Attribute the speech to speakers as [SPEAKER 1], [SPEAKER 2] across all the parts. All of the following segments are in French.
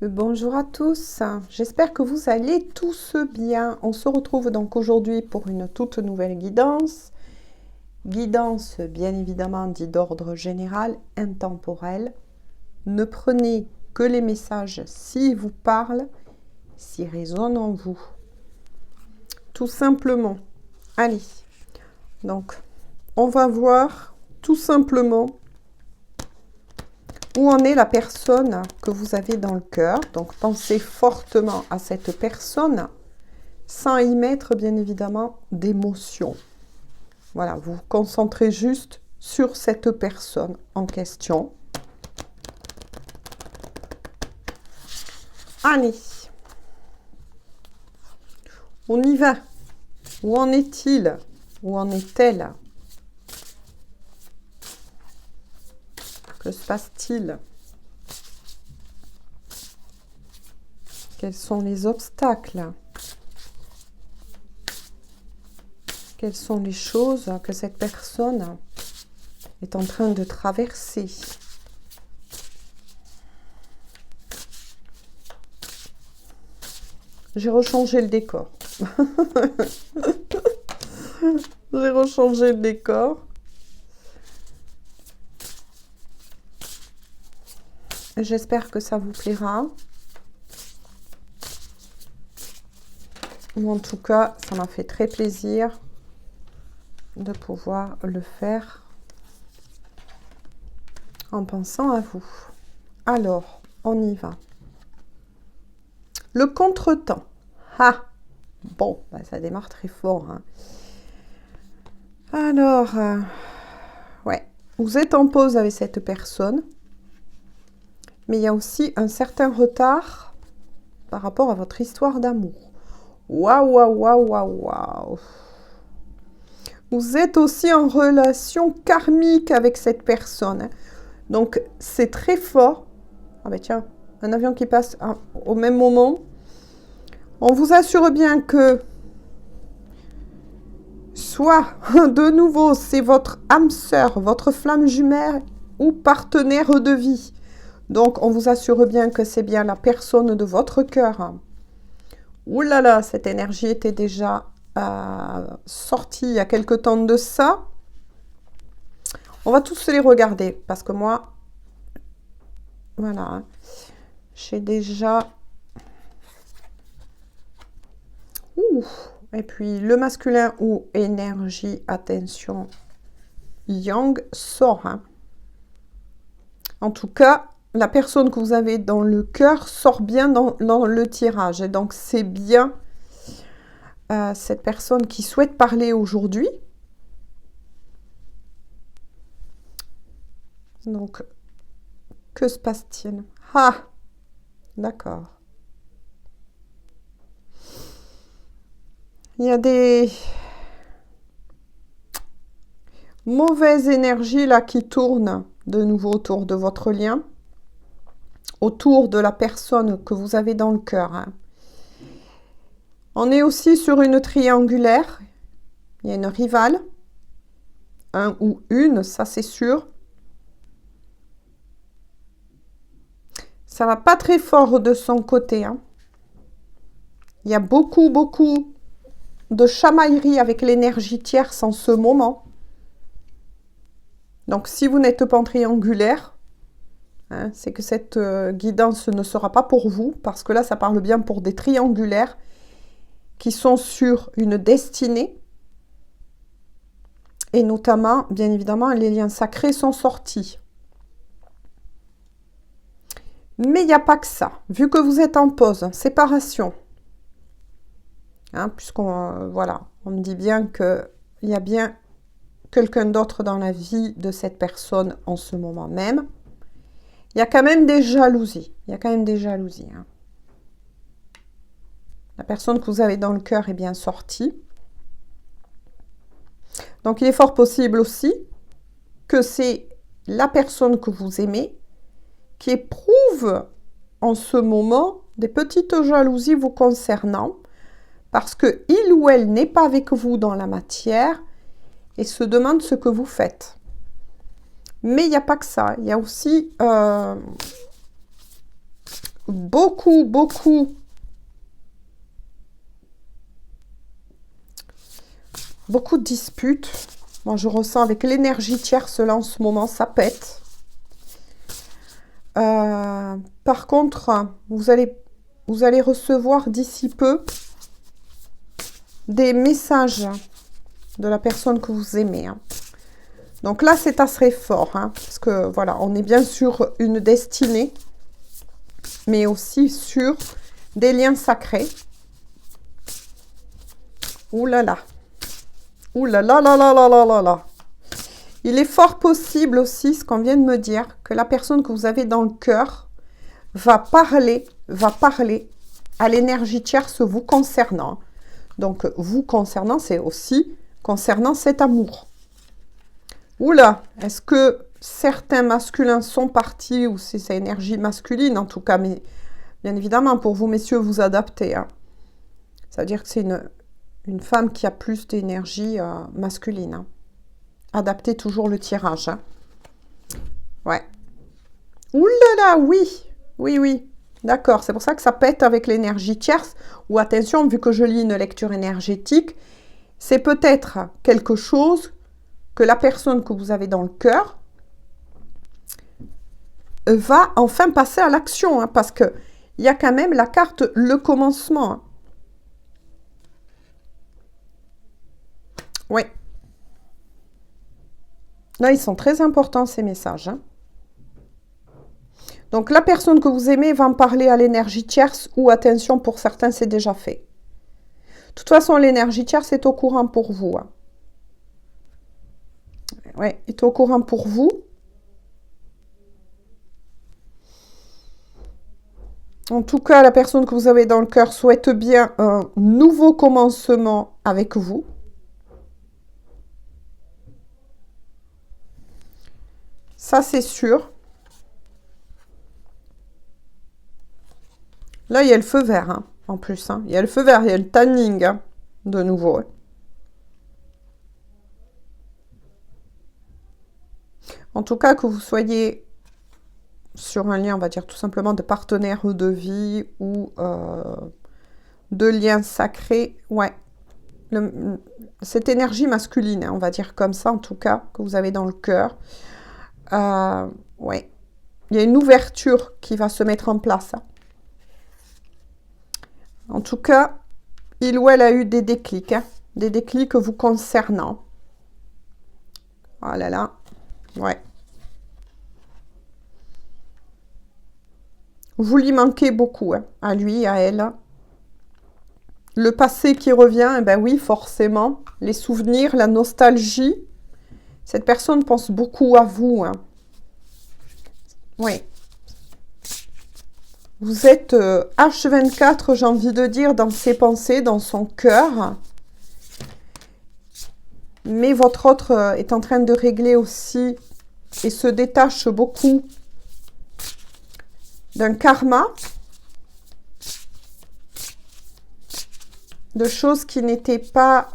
[SPEAKER 1] Bonjour à tous, j'espère que vous allez tous bien. On se retrouve donc aujourd'hui pour une toute nouvelle guidance. Guidance bien évidemment dit d'ordre général, intemporel. Ne prenez que les messages s'ils vous parlent, s'ils résonnent en vous. Tout simplement. Allez, donc on va voir tout simplement où en est la personne que vous avez dans le cœur. Donc, pensez fortement à cette personne sans y mettre, bien évidemment, d'émotion. Voilà, vous vous concentrez juste sur cette personne en question. Allez, on y va. Où en est-il? Où en est-elle? Que se passe-t-il? Quels sont les obstacles? Quelles sont les choses que cette personne est en train de traverser? J'ai rechangé le décor. J'ai rechangé le décor. J'espère que ça vous plaira. Ou en tout cas, ça m'a fait très plaisir de pouvoir le faire en pensant à vous. Alors, on y va. Le contretemps. Ah, bon, ça démarre très fort. Hein. Alors, ouais, vous êtes en pause avec cette personne, mais il y a aussi un certain retard par rapport à votre histoire d'amour. Waouh, waouh, waouh, waouh, waouh. Vous êtes aussi en relation karmique avec cette personne. Donc, c'est très fort. Ah ben tiens, un avion qui passe au même moment. On vous assure bien que soit, de nouveau, c'est votre âme sœur, votre flamme jumelle ou partenaire de vie. Donc, on vous assure bien que c'est bien la personne de votre cœur. Ouh là là, cette énergie était déjà sortie il y a quelque temps de ça. On va tous les regarder parce que moi, voilà, hein, j'ai déjà... Ouh. Et puis le masculin ou énergie, attention, yang sort. Hein. En tout cas, la personne que vous avez dans le cœur sort bien dans le tirage. Et donc c'est bien cette personne qui souhaite parler aujourd'hui. Donc, que se passe-t-il? Ah, d'accord. Il y a des mauvaises énergies là qui tournent de nouveau autour de votre lien, autour de la personne que vous avez dans le cœur. Hein. On est aussi sur une triangulaire. Il y a une rivale, un ou une, ça c'est sûr. Ça va pas très fort de son côté. Hein. Il y a beaucoup de chamaillerie avec l'énergie tierce en ce moment. Donc, si vous n'êtes pas en triangulaire, hein, c'est que cette guidance ne sera pas pour vous, parce que là, ça parle bien pour des triangulaires qui sont sur une destinée. Et notamment, bien évidemment, les liens sacrés sont sortis. Mais il n'y a pas que ça. Vu que vous êtes en pause, séparation, hein, puisqu'on voilà, on me dit bien qu'il y a bien quelqu'un d'autre dans la vie de cette personne en ce moment même. Il y a quand même des jalousies. Il y a quand même des jalousies. Hein. La personne que vous avez dans le cœur est bien sortie. Donc, il est fort possible aussi que c'est la personne que vous aimez qui éprouve en ce moment des petites jalousies vous concernant parce que il ou elle n'est pas avec vous dans la matière et se demande ce que vous faites. Mais il n'y a pas que ça. Il y a aussi beaucoup, beaucoup, beaucoup de disputes. Moi, je ressens avec l'énergie tierce, là, en ce moment, ça pète. Par contre, vous allez recevoir d'ici peu des messages de la personne que vous aimez. Hein. Donc là, c'est assez fort, hein, parce que voilà, on est bien sur une destinée, mais aussi sur des liens sacrés. Ouh là là. Ouh là là là là là là là là. Il est fort possible aussi, ce qu'on vient de me dire, que la personne que vous avez dans le cœur va parler à l'énergie tierce vous concernant. Donc, vous concernant, c'est aussi concernant cet amour. Oula, est-ce que certains masculins sont partis, ou c'est sa énergie masculine en tout cas, mais bien évidemment, pour vous, messieurs, vous adaptez. Hein. Ça veut dire que c'est une femme qui a plus d'énergie masculine. Hein. Adaptez toujours le tirage. Hein. Ouais. Ouh là là, oui. Oui, oui. D'accord, c'est pour ça que ça pète avec l'énergie tierce. Ou attention, vu que je lis une lecture énergétique, c'est peut-être quelque chose que la personne que vous avez dans le cœur va enfin passer à l'action. Hein, parce qu'il y a quand même la carte le commencement. Hein. Oui. Là, ils sont très importants, ces messages. Hein. Donc, la personne que vous aimez va en parler à l'énergie tierce ou, attention, pour certains, c'est déjà fait. De toute façon, l'énergie tierce est au courant pour vous. Hein. Oui, est au courant pour vous. En tout cas, la personne que vous avez dans le cœur souhaite bien un nouveau commencement avec vous. Ça, c'est sûr. Là, il y a le feu vert, hein, en plus. Hein. Il y a le feu vert, il y a le tanning, hein, de nouveau. Hein. En tout cas, que vous soyez sur un lien, on va dire tout simplement de partenaire de vie ou de lien sacré, ouais. Cette énergie masculine, hein, on va dire comme ça, en tout cas, que vous avez dans le cœur. Ouais. Il y a une ouverture qui va se mettre en place. Hein. En tout cas, il ou elle a eu des déclics. Hein, des déclics vous concernant. Oh là là. Ouais. Vous lui manquez beaucoup, hein, à lui, à elle. Le passé qui revient, eh ben oui, forcément. Les souvenirs, la nostalgie. Cette personne pense beaucoup à vous. Hein. Oui. Vous êtes H24, j'ai envie de dire, dans ses pensées, dans son cœur. Mais votre autre est en train de régler aussi et se détache beaucoup d'un karma, de choses qui n'étaient pas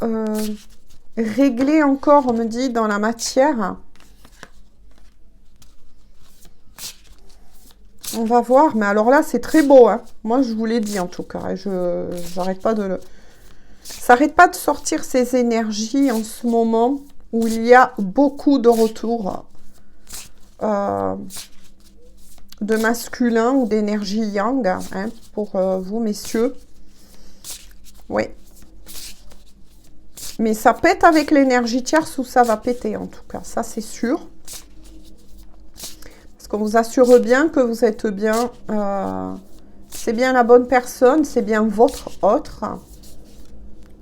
[SPEAKER 1] réglées encore, on me dit, dans la matière. On va voir, mais alors là, c'est très beau. Hein. Moi, je vous l'ai dit en tout cas. Je n'arrête pas de le... Ça n'arrête pas de sortir ces énergies en ce moment où il y a beaucoup de retours de masculin ou d'énergie yang, hein, pour vous, messieurs. Oui. Mais ça pète avec l'énergie tierce ou ça va péter, en tout cas. Ça, c'est sûr. Parce qu'on vous assure bien que vous êtes bien... c'est bien la bonne personne, c'est bien votre autre.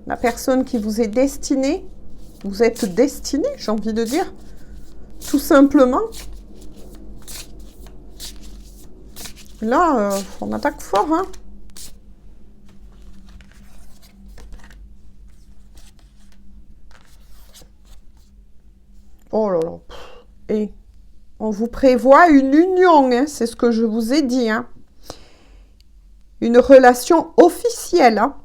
[SPEAKER 1] La personne qui vous est destinée. Vous êtes destiné, j'ai envie de dire. Tout simplement. Là, on attaque fort, hein. Oh là là. Et on vous prévoit une union, hein, c'est ce que je vous ai dit. Hein. Une relation officielle. Hein.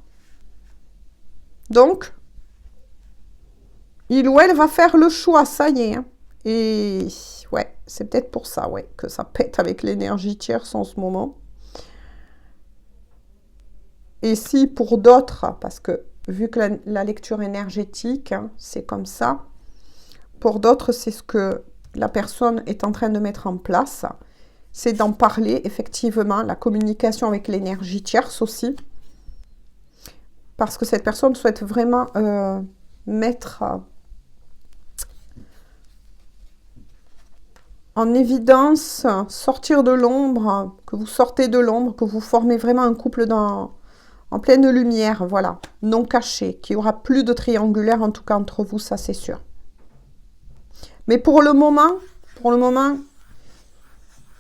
[SPEAKER 1] Donc, il ou elle va faire le choix, ça y est. Hein. Et ouais, c'est peut-être pour ça, ouais, que ça pète avec l'énergie tierce en ce moment. Et si pour d'autres, parce que vu que la lecture énergétique, hein, c'est comme ça, pour d'autres, c'est ce que la personne est en train de mettre en place, c'est d'en parler, effectivement, la communication avec l'énergie tierce aussi, parce que cette personne souhaite vraiment mettre en évidence, sortir de l'ombre, que vous sortez de l'ombre, que vous formez vraiment un couple en pleine lumière, voilà, non caché, qu'il n'y aura plus de triangulaire, en tout cas entre vous, ça c'est sûr. Mais pour le moment,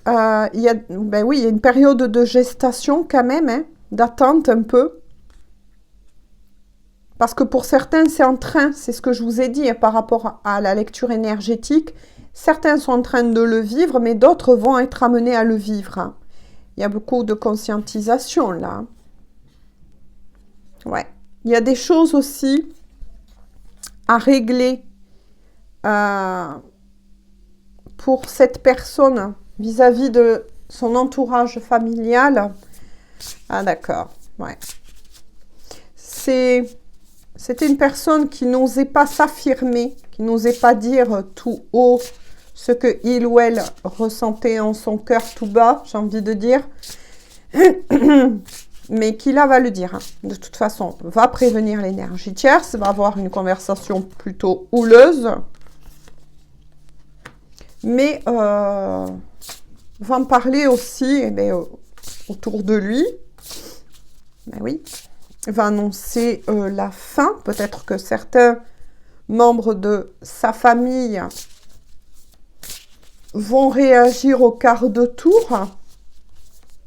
[SPEAKER 1] il y a, ben oui, il y a une période de gestation quand même, hein, d'attente un peu. Parce que pour certains, c'est en train, c'est ce que je vous ai dit par rapport à la lecture énergétique. Certains sont en train de le vivre, mais d'autres vont être amenés à le vivre. Il y a beaucoup de conscientisation là. Ouais. Il y a des choses aussi à régler pour cette personne vis-à-vis de son entourage familial. Ah d'accord, ouais. C'était une personne qui n'osait pas s'affirmer, qui n'osait pas dire tout haut ce que il ou elle ressentait en son cœur tout bas, j'ai envie de dire. Mais qui là va le dire, hein. De toute façon, va prévenir l'énergie tierce, va avoir une conversation plutôt houleuse. Mais va en parler aussi autour de lui. Ben oui. Va annoncer la fin. Peut-être que certains membres de sa famille vont réagir au quart de tour.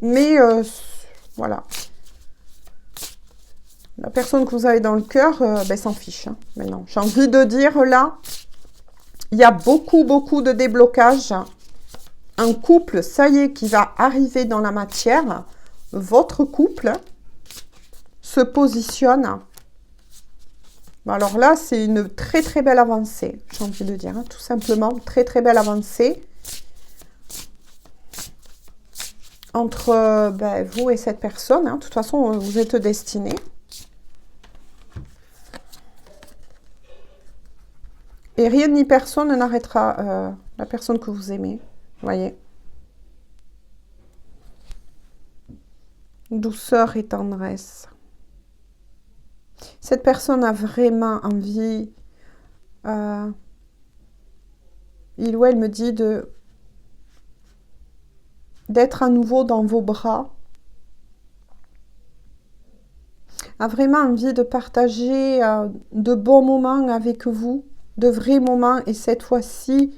[SPEAKER 1] Mais voilà. La personne que vous avez dans le cœur, s'en fiche. Hein. Mais non, j'ai envie de dire là, il y a beaucoup de déblocages. Un couple, ça y est, qui va arriver dans la matière. Votre couple se positionne. Alors là, c'est une très belle avancée, j'ai envie de dire, hein, tout simplement, très belle avancée entre vous et cette personne. Hein. De toute façon, vous êtes destinés. Et rien ni personne n'arrêtera la personne que vous aimez, voyez. Douceur et tendresse. Cette personne a vraiment envie, il ou elle me dit d'être à nouveau dans vos bras, a vraiment envie de partager de bons moments avec vous, de vrais moments, et cette fois-ci,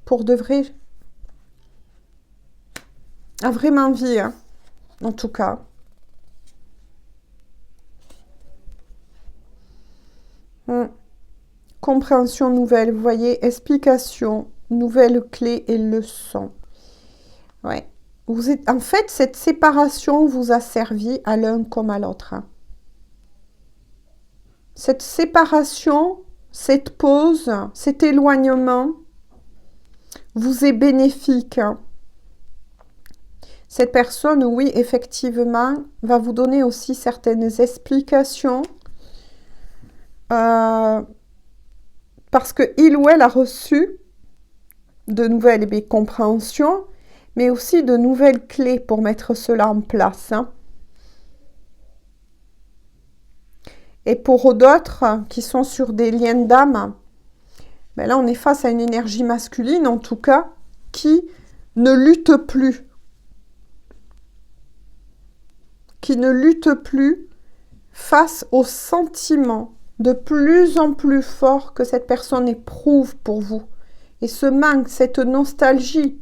[SPEAKER 1] pour de vrai, a vraiment envie, hein, en tout cas. Compréhension nouvelle, vous voyez, explication, nouvelles clés et leçons. Ouais. Vous êtes, en fait, cette séparation vous a servi à l'un comme à l'autre. Hein. Cette séparation, cette pause, cet éloignement vous est bénéfique. Hein. Cette personne, oui, effectivement, va vous donner aussi certaines explications parce qu'il ou elle a reçu de nouvelles compréhensions, mais aussi de nouvelles clés pour mettre cela en place. Hein. Et pour d'autres qui sont sur des liens d'âme, là on est face à une énergie masculine, en tout cas, qui ne lutte plus. Qui ne lutte plus face aux sentiments de plus en plus forts que cette personne éprouve pour vous. Et ce manque, cette nostalgie.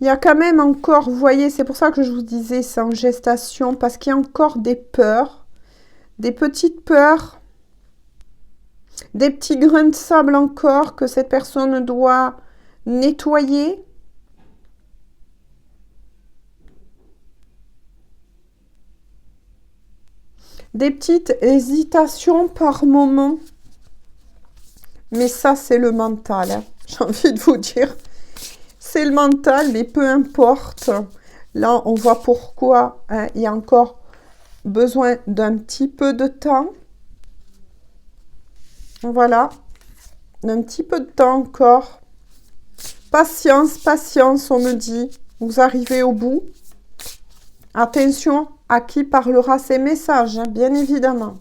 [SPEAKER 1] Il y a quand même encore, vous voyez, c'est pour ça que je vous disais, c'est en gestation, parce qu'il y a encore des peurs, des petites peurs, des petits grains de sable encore que cette personne doit nettoyer. Des petites hésitations par moment. Mais ça, c'est le mental, hein. J'ai envie de vous dire. C'est le mental, mais peu importe. Là, on voit pourquoi hein, il y a encore besoin d'un petit peu de temps. Voilà. Un petit peu de temps encore. Patience, patience, on me dit. Vous arrivez au bout. Attention à qui parlera ces messages, hein, bien évidemment.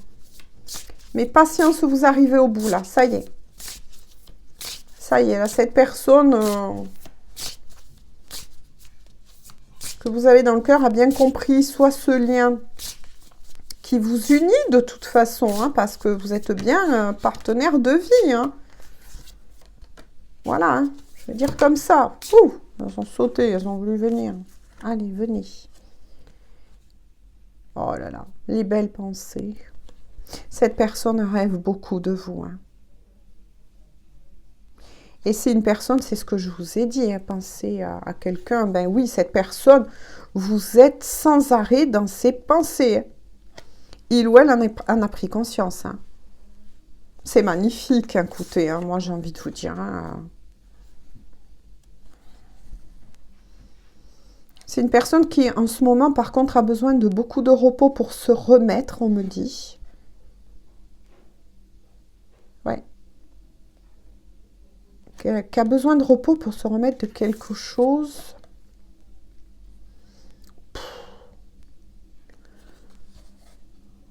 [SPEAKER 1] Mais patience, vous arrivez au bout, là. Ça y est. Ça y est, là, cette personne que vous avez dans le cœur a bien compris soit ce lien qui vous unit de toute façon, hein, parce que vous êtes bien un partenaire de vie. Hein. Voilà, hein, je vais dire comme ça. Ouh, elles ont sauté, elles ont voulu venir. Allez, venez. Oh là là, les belles pensées. Cette personne rêve beaucoup de vous. Hein. Et c'est une personne, c'est ce que je vous ai dit, hein, pensez à quelqu'un. Ben oui, cette personne, vous êtes sans arrêt dans ses pensées. Il ou elle en a pris conscience. Hein. C'est magnifique, hein, écoutez, hein, moi j'ai envie de vous dire. Hein, c'est une personne qui, en ce moment, par contre, a besoin de beaucoup de repos pour se remettre, on me dit. Ouais. Qui a besoin de repos pour se remettre de quelque chose.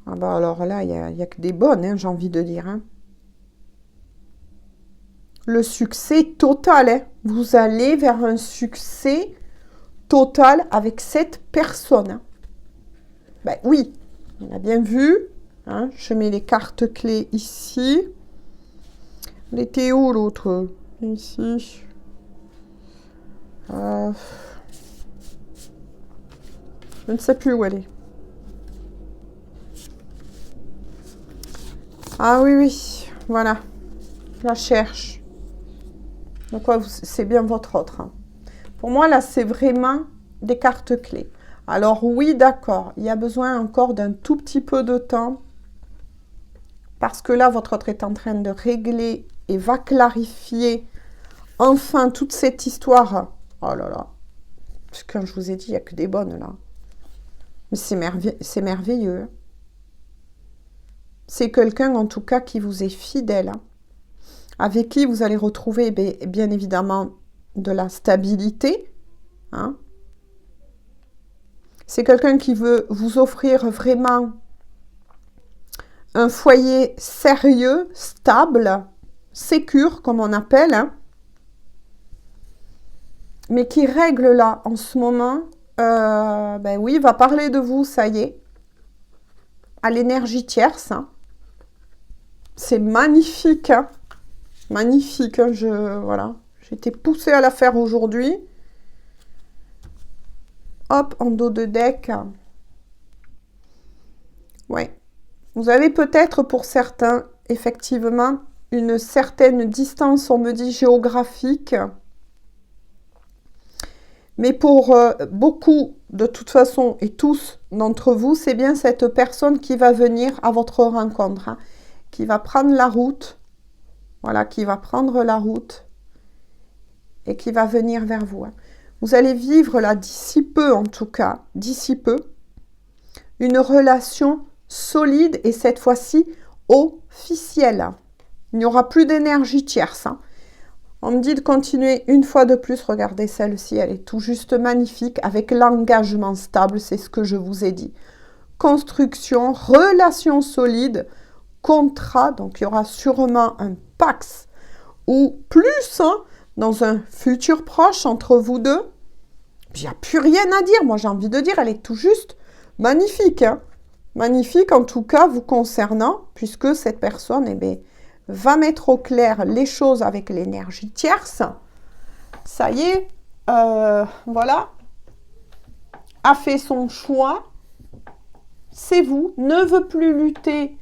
[SPEAKER 1] Ah bah alors là, il n'y a que des bonnes, hein, j'ai envie de dire. Hein. Le succès total. Hein. Vous allez vers un succès total avec cette personne. Hein. Ben oui, on a bien vu. Hein. Je mets les cartes clés ici. Elle était où l'autre? Ici. Je ne sais plus où elle est. Ah oui, oui. Voilà. Je la cherche. Donc, c'est bien votre autre. Hein. Pour moi, là, c'est vraiment des cartes clés. Alors, oui, d'accord. Il y a besoin encore d'un tout petit peu de temps. Parce que là, votre autre est en train de régler et va clarifier enfin toute cette histoire. Oh là là. Parce que quand je vous ai dit, il n'y a que des bonnes, là. Mais c'est merveilleux. C'est quelqu'un, en tout cas, qui vous est fidèle. Hein. Avec qui vous allez retrouver, bien évidemment, de la stabilité. Hein. C'est quelqu'un qui veut vous offrir vraiment un foyer sérieux, stable, sécure, comme on appelle. Hein. Mais qui règle là, en ce moment, ben oui, va parler de vous, ça y est, à l'énergie tierce. Hein. C'est magnifique, hein. Magnifique, hein. Voilà, j'ai été poussée à la faire aujourd'hui. Hop, en dos de deck. Ouais. Vous avez peut-être pour certains, effectivement, une certaine distance, on me dit, géographique. Mais pour beaucoup, de toute façon, et tous d'entre vous, c'est bien cette personne qui va venir à votre rencontre, hein, qui va prendre la route, voilà, qui va prendre la route et qui va venir vers vous. Hein. Vous allez vivre là, d'ici peu en tout cas, d'ici peu, une relation solide et cette fois-ci officielle. Il n'y aura plus d'énergie tierce. Hein. On me dit de continuer une fois de plus. Regardez celle-ci, elle est tout juste magnifique avec l'engagement stable, c'est ce que je vous ai dit. Construction, relation solide, contrat, donc il y aura sûrement un pax ou plus hein, dans un futur proche entre vous deux. Il n'y a plus rien à dire, moi j'ai envie de dire, elle est tout juste magnifique. Hein. Magnifique en tout cas vous concernant, puisque cette personne, eh bien, va mettre au clair les choses avec l'énergie tierce. Ça y est, voilà, a fait son choix. C'est vous, ne veut plus lutter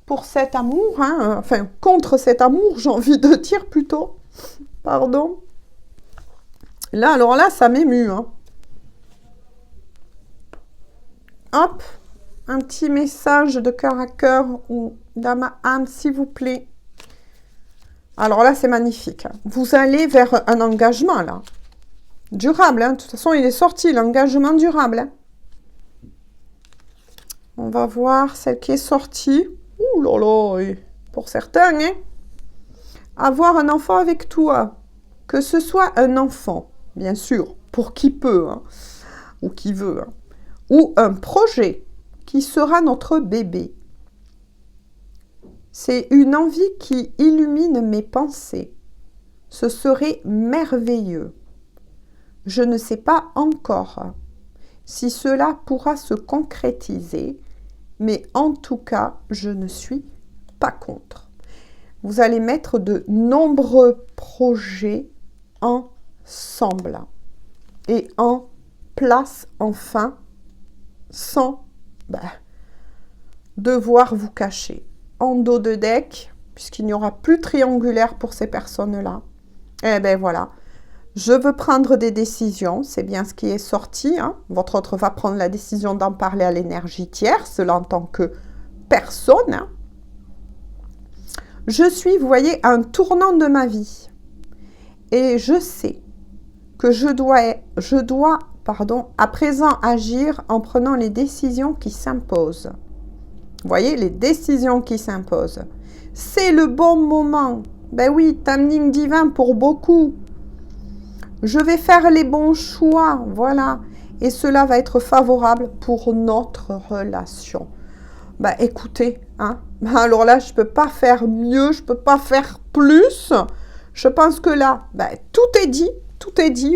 [SPEAKER 1] pour cet amour, hein, enfin contre cet amour, j'ai envie de dire plutôt. Pardon. Là, alors là, ça m'émue. Hein. Hop, un petit message de cœur à cœur ou dans ma âme, s'il vous plaît. Alors là, c'est magnifique. Vous allez vers un engagement, là. Durable, hein. De toute façon, il est sorti, l'engagement durable. Hein. On va voir celle qui est sortie. Ouh là là, et pour certains, hein. Avoir un enfant avec toi. Que ce soit un enfant, bien sûr, pour qui peut, hein, ou qui veut. Hein, ou un projet qui sera notre bébé. C'est une envie qui illumine mes pensées. Ce serait merveilleux. Je ne sais pas encore si cela pourra se concrétiser, mais en tout cas, je ne suis pas contre. Vous allez mettre de nombreux projets ensemble et en place enfin sans devoir vous cacher. En dos de deck, puisqu'il n'y aura plus triangulaire pour ces personnes-là, eh bien voilà. Je veux prendre des décisions, c'est bien ce qui est sorti. Hein. Votre autre va prendre la décision d'en parler à l'énergie tierce, cela en tant que personne. Hein. Je suis, vous voyez, à un tournant de ma vie. Et je sais que je dois, à présent agir en prenant les décisions qui s'imposent. Vous voyez, les décisions qui s'imposent. C'est le bon moment. Ben oui, timing divin pour beaucoup. Je vais faire les bons choix, voilà. Et cela va être favorable pour notre relation. Bah écoutez, hein, alors là, je ne peux pas faire mieux, je ne peux pas faire plus. Je pense que là, tout est dit.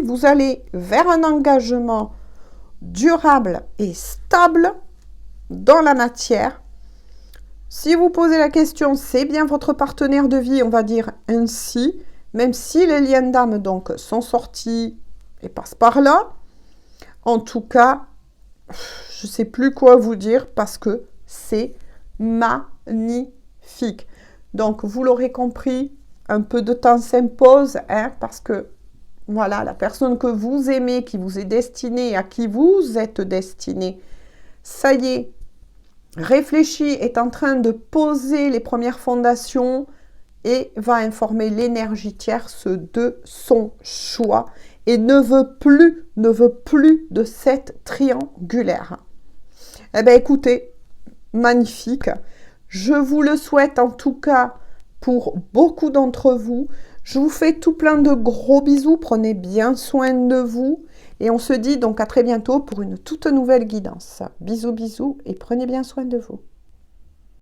[SPEAKER 1] Vous allez vers un engagement durable et stable dans la matière. Si vous posez la question, c'est bien votre partenaire de vie, on va dire ainsi, même si les liens d'âme donc sont sortis et passent par là. En tout cas, je ne sais plus quoi vous dire parce que c'est magnifique. Donc, vous l'aurez compris, un peu de temps s'impose, hein, parce que voilà, la personne que vous aimez, qui vous est destinée, à qui vous êtes destiné, ça y est, réfléchit, est en train de poser les premières fondations et va informer l'énergie tierce de son choix et ne veut plus de cette triangulaire. Eh bien, écoutez, magnifique. Je vous le souhaite en tout cas pour beaucoup d'entre vous. Je vous fais tout plein de gros bisous. Prenez bien soin de vous. Et on se dit donc à très bientôt pour une toute nouvelle guidance. Bisous, bisous et prenez bien soin de vous.